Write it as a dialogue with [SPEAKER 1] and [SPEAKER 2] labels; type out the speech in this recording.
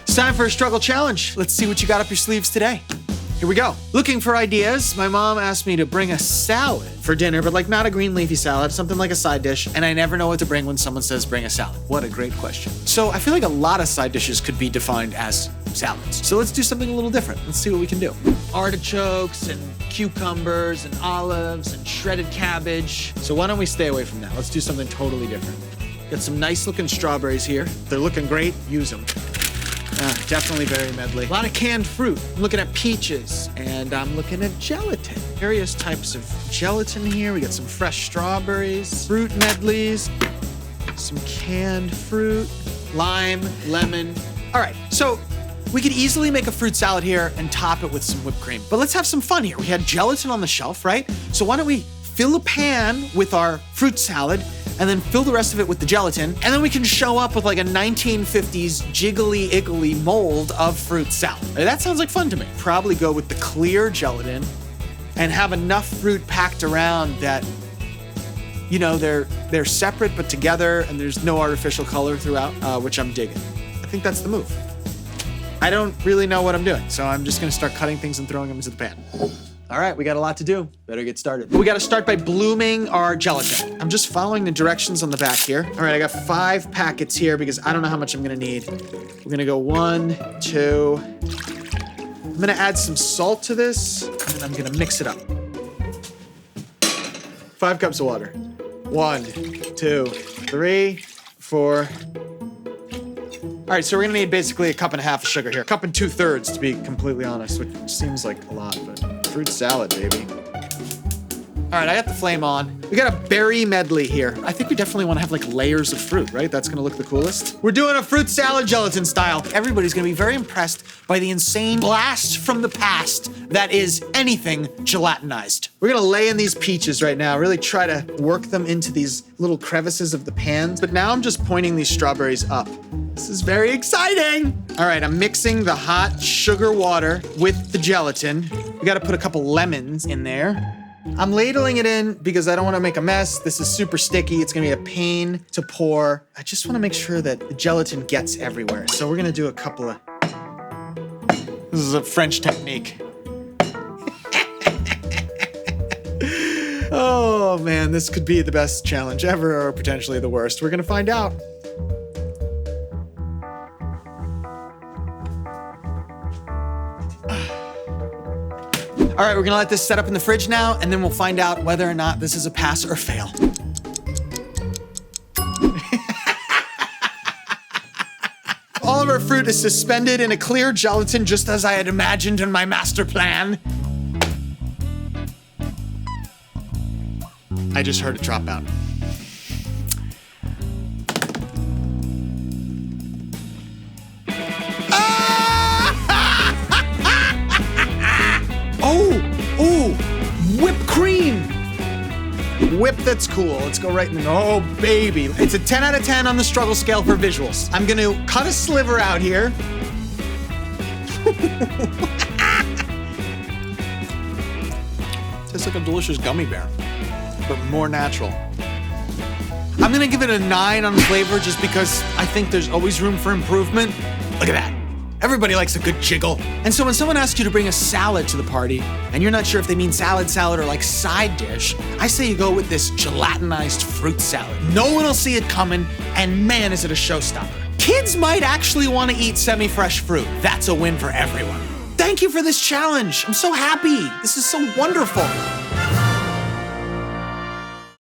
[SPEAKER 1] It's time for a struggle challenge. Let's see what you got up your sleeves today. Here we go. Looking for ideas. My mom asked me to bring a salad for dinner, but like not a green leafy salad, something like a side dish. And I never know what to bring when someone says bring a salad. What a great question. So I feel like a lot of side dishes could be defined as salads. So let's do something a little different. Let's see what we can do. Artichokes and cucumbers and olives and shredded cabbage. So why don't we stay away from that? Let's do something totally different. Got some nice looking strawberries here. They're looking great. Use them. Definitely very medley. A lot of canned fruit. I'm looking at peaches, and I'm looking at gelatin. Various types of gelatin here. We got some fresh strawberries, fruit medleys, some canned fruit, lime, lemon. All right, so we could easily make a fruit salad here and top it with some whipped cream. But let's have some fun here. We had gelatin on the shelf, right? So why don't we fill a pan with our fruit salad and then fill the rest of it with the gelatin, and then we can show up with like a 1950s jiggly iggly mold of fruit salad. That sounds like fun to me. Probably go with the clear gelatin and have enough fruit packed around that, you know, they're separate but together and there's no artificial color throughout, which I'm digging. I think that's the move. I don't really know what I'm doing, so I'm just gonna start cutting things and throwing them into the pan. All right, we got a lot to do. Better get started. We gotta start by blooming our gelatin. I'm just following the directions on the back here. All right, I got 5 packets here because I don't know how much I'm gonna need. We're gonna go 1, 2. I'm gonna add some salt to this, and I'm gonna mix it up. 5 cups of water. 1, 2, 3, 4. All right, so we're gonna need basically a cup and a half of sugar here. 1 2/3 to be completely honest, which seems like a lot, but fruit salad, baby. All right, I got the flame on. We got a berry medley here. I think we definitely wanna have like layers of fruit, right? That's gonna look the coolest. We're doing a fruit salad gelatin style. Everybody's gonna be very impressed by the insane blast from the past that is anything gelatinized. We're gonna lay in these peaches right now, really try to work them into these little crevices of the pan. But now I'm just pointing these strawberries up. This is very exciting. All right, I'm mixing the hot sugar water with the gelatin. We gotta put a couple lemons in there. I'm ladling it in because I don't wanna make a mess. This is super sticky. It's gonna be a pain to pour. I just wanna make sure that the gelatin gets everywhere. So we're gonna do a couple of... This is a French technique. Oh man, this could be the best challenge ever or potentially the worst. We're gonna find out. All right, we're gonna let this set up in the fridge now, and then we'll find out whether or not this is a pass or fail. All of our fruit is suspended in a clear gelatin, just as I had imagined in my master plan. I just heard it drop out. Oh, whipped cream. Whip that's cool. Let's go right in the, oh baby. It's a 10 out of 10 on the struggle scale for visuals. I'm gonna cut a sliver out here. Tastes like a delicious gummy bear, but more natural. I'm gonna give it a 9 on flavor just because I think there's always room for improvement. Look at that. Everybody likes a good jiggle. And so when someone asks you to bring a salad to the party, and you're not sure if they mean salad or like side dish, I say you go with this gelatinized fruit salad. No one will see it coming, and man, is it a showstopper. Kids might actually want to eat semi-fresh fruit. That's a win for everyone. Thank you for this challenge. I'm so happy. This is so wonderful.